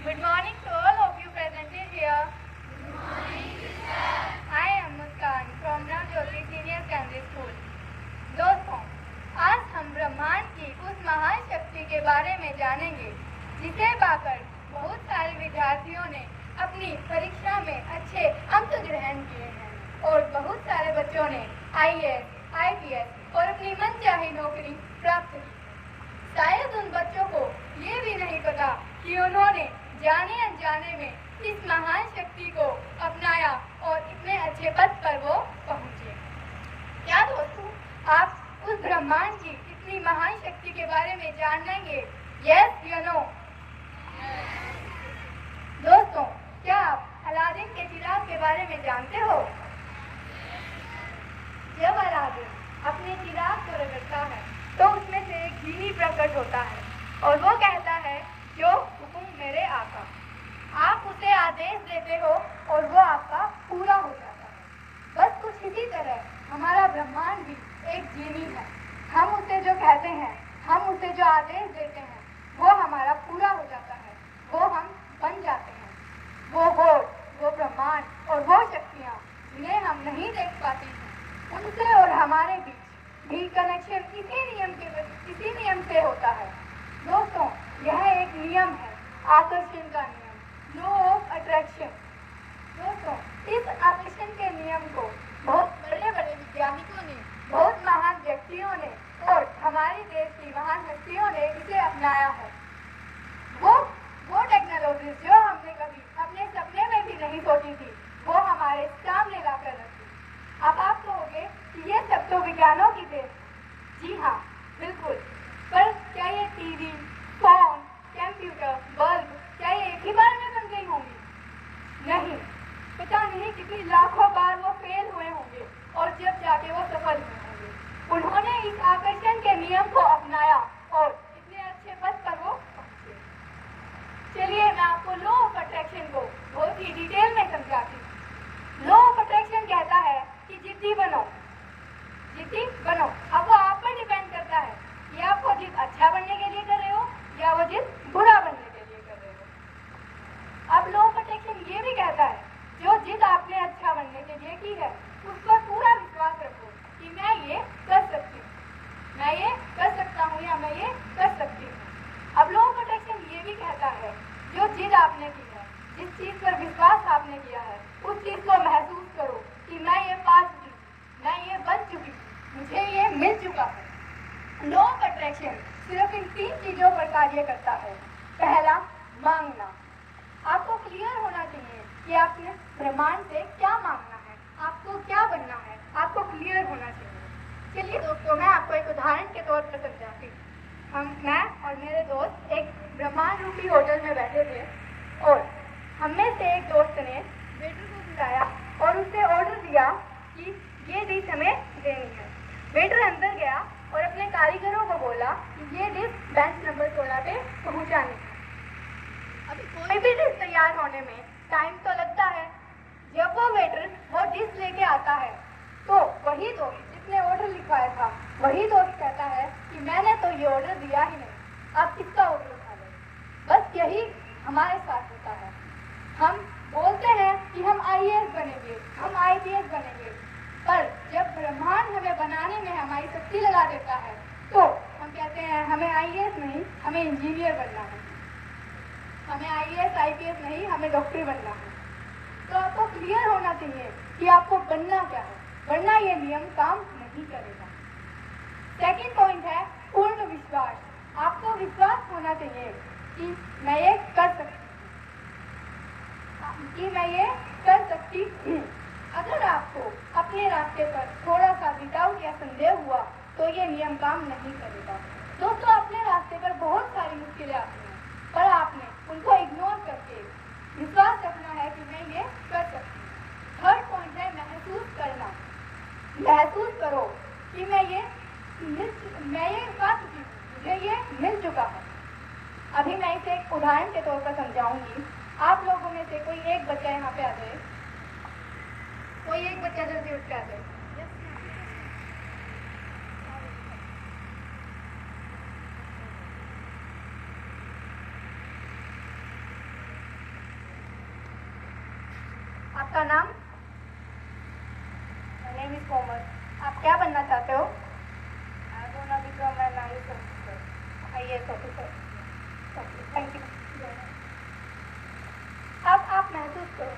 Good morning to all of you presented here. Good morning, teacher. I am Muskan from Navjyoti Senior Secondary School. दोस्तों, आज हम ब्रह्मांड की उस महान शक्ति के बारे में जानेंगे जिसे पाकर बहुत सारे विद्यार्थियों ने अपनी परीक्षा में अच्छे अंक ग्रहण किए हैं और बहुत सारे बच्चों ने IAS, IPS और अपनी मनचाही नौकरी प्राप्त की। शायद उन बच्चों को ये भी नहीं पता कि उन्होंने जाने अनजाने में इस महान शक्ति को अपनाया और इतने अच्छे पद पर वो पहुंचे। क्या दोस्तों, आप उस ब्रह्मांड की इतनी महान शक्ति के बारे में जानेंगे? यस या नो? दोस्तों, क्या आप अलादीन के चिराग के बारे में जानते हो? जब अलादीन अपने चिराग को रगड़ता है तो उसमें से एक जीनी प्रकट होता है और वो कहता है, जो हुक्म मेरे आका। आप उसे आदेश देते हो और वो आपका पूरा हो जाता है। बस कुछ इसी तरह हमारा ब्रह्मांड भी एक जीनी है। हम उसे जो कहते हैं, हम उसे जो आदेश देते हैं, वो हमारा पूरा हो जाता है, वो हम बन जाते हैं। वो ब्रह्मांड और वो शक्तियाँ जिन्हें हम नहीं देख पाते हैं, उनसे और हमारे बीच भी कनेक्शन इसी नियम से होता है। दोस्तों, यह एक नियम है, आकर्षण का नियम, लॉ ऑफ अट्रैक्शन। दोस्तों, इस आकर्षण के नियम को बहुत बड़े बड़े वैज्ञानिकों ने, बहुत महान व्यक्तियों ने और हमारे देश की महान हस्तियों ने इसे अपनाया है। वो टेक्नोलॉजी जो हमने कभी अपने सपने में भी नहीं सोची थी, वो हमारे सामने लाकर रखी। अब आप कहोगे कि ये सब तो विज्ञानों की देन। जी हाँ, बिल्कुल। पर क्या ये टीवी, फोन, कंप्यूटर, बल्ब, क्या ये एक ही बार में बन गई होंगी? नहीं, पता नहीं कितनी लाखों बार वो फेल हुए होंगे और जब जाके वो सफल हुए होंगे। उन्होंने इस आकर्षण के नियम को अपनाया और इतने अच्छे पद पर वो पहुंचे। चलिए मैं आपको लॉ ऑफ अट्रैक्शन को बहुत ही डिटेल में समझाती हूँ। लॉ ऑफ अट्रैक्शन कहता है कि जिद्दी बनो। अब वो आप पर डिपेंड करता है कि आप वो जिद अच्छा बनने के लिए कर रहे हो या वो जिद बुरा बनने के लिए कर रहे हो। अब लॉ ऑफ अट्रैक्शन ये भी कहता है, जो जिद आपने अच्छा बनने के लिए की है, उस पर पूरा विश्वास रखो कि मैं ये कर सकती हूँ, मैं ये कर सकता हूँ या मैं ये कर सकती हूँ। अब लॉ ऑफ अट्रैक्शन ये भी कहता है, जो जिद आपने की है, जिस चीज पर विश्वास आपने किया है, उस चीज को महसूस करो कि मैं ये पा चुकी हूँ, मैं ये बन चुकी हूँ, मुझे ये मिल चुका है। लॉ ऑफ अट्रैक्शन सिर्फ इन 3 चीजों पर कार्य करता है। पहला, मांगना। आपको क्लियर होना चाहिए कि आपने ब्रह्मांड से क्या मांगना है, आपको क्या बनना है, आपको क्लियर होना चाहिए। चलिए दोस्तों, मैं आपको एक उदाहरण के तौर पर समझाती हूँ। मैं और मेरे दोस्त एक ब्रह्मांड रूपी होटल में बैठे थे और हमें से एक दोस्त ने वेटर को बुलाया और उसे ऑर्डर दिया कि ये डिश हमें देनी है। वेटर अंदर गया और अपने कारीगरों को बोला कि ये डिश बेंच नंबर 16 पे पहुंचानी है। अभी कोई भी डिश तैयार होने में टाइम तो लगता है। जब वो वेटर वो डिश लेके आता है तो वही दोस्त जिसने ऑर्डर लिखवाया था, वही दोस्त कहता है कि मैंने तो ये ऑर्डर दिया ही नहीं, आप किसका ऑर्डर उठा लो। बस यही हमारे साथ होता है। हम बोलते हैं कि हम IAS बनेंगे, हम IPS बनेंगे, पर जब ब्रह्मांड हमें बनाने में हमारी शक्ति लगा देता है तो हम कहते हैं हमें IAS नहीं, हमें इंजीनियर बनना है, हमें IAS IPS नहीं, हमें डॉक्टर बनना है। तो आपको क्लियर होना चाहिए कि आपको बनना क्या है, वरना ये नियम काम नहीं करेगा। सेकंड पॉइंट है पूर्ण विश्वास। आपको विश्वास होना चाहिए कि मैं ये कर सकती हूँ। अगर आपको अपने रास्ते पर थोड़ा सा डाउट या संदेह हुआ तो ये नियम काम नहीं करेगा। दोस्तों, अपने रास्ते पर बहुत सारी मुश्किलें आती हैं, पर आपने उनको इग्नोर करके विश्वास रखना है कि मैं ये कर सकती हूँ। थर्ड पॉइंट है महसूस करना। महसूस करो कि मैं ये पा चुकी हूँ, मुझे ये मिल चुका है। अभी मैं इसे एक उदाहरण के तौर पर समझाऊंगी। आप लोगों में से कोई एक बच्चा यहाँ पे आ जाए, कोई एक बच्चा जल्दी उठ के आ जाए। आपका नाम? My name is Komal. आप क्या बनना चाहते हो? I wanna become an IAS officer. IAS officer. Thank you. अब आप महसूस करो,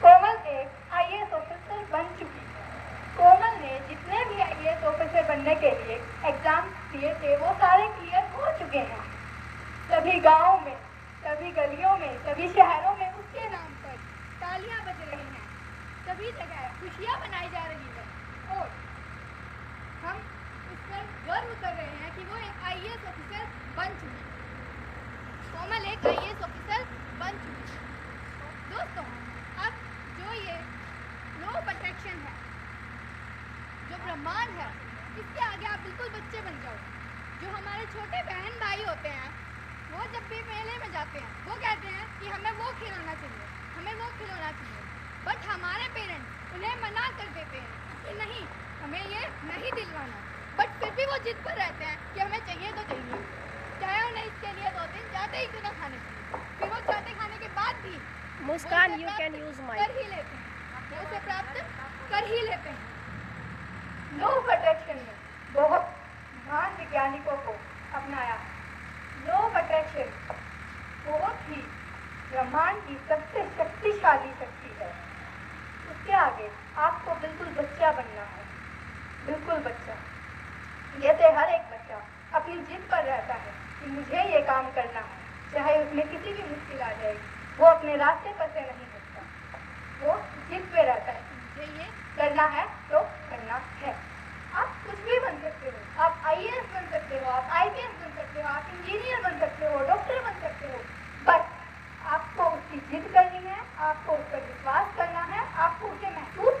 कोमल एक IAS ऑफिसर बन चुकी है। कोमल ने जितने भी IAS ऑफिसर बनने के लिए एग्जाम दिए थे वो सारे क्लियर हो चुके हैं। सभी गांवों में, सभी गलियों में, सभी शहरों में उसके नाम पर तालियां बज रही हैं। सभी जगह खुशियां मनाई जा रही है और हम इस पर गर्व कर रहे हैं कि वो एक IAS ऑफिसर बन चुकी है। कोमल एक IAS ऑफिसर बन चुकी है। दोस्तों, अब जो ये लॉ ऑफ अट्रैक्शन है, जो ब्रह्मांड है, इसके आगे आप बिल्कुल बच्चे बन जाओ। जो हमारे छोटे बहन भाई होते हैं, वो जब भी मेले में जाते हैं वो कहते हैं कि हमें वो खिलौना चाहिए, हमें वो खिलौना चाहिए। बट हमारे पेरेंट्स उन्हें मना कर देते हैं कि नहीं, हमें ये नहीं दिलवाना। बट फिर भी वो जिद पर रहते हैं कि हमें चाहिए तो चाहिए, चाहे उन्हें इसके लिए 2 दिन जाते ही क्यों ना खाने चाहिए। फिर वो चाटे खाने के बाद भी Muskan, you can use कर mic. ही लेते हैं, वो उसे प्राप्त कर ही लेते हैं। लॉ ऑफ अट्रैक्शन ने बहुत महान वैज्ञानिकों को अपनाया। लॉ ऑफ अट्रैक्शन बहुत ही ब्रह्मांड की सबसे शक्तिशाली शक्ति है। उसके आगे आपको बिल्कुल बच्चा बनना है, बिल्कुल बच्चा। जैसे हर एक बच्चा अपनी जिद पर रहता है कि मुझे ये काम करना है, चाहे उसमें किसी भी मुश्किल आ जाएगी, वो अपने रास्ते पर से नहीं हटता, वो जिद पे रहता है कि मुझे ये करना है तो करना है। आप कुछ भी बन सकते हो, आप IAS बन सकते हो, आप IPS बन सकते हो, आप इंजीनियर बन सकते हो, डॉक्टर बन सकते हो। बट आपको उसकी जिद करनी है, आपको उस पर विश्वास करना है, आपको उसे महसूस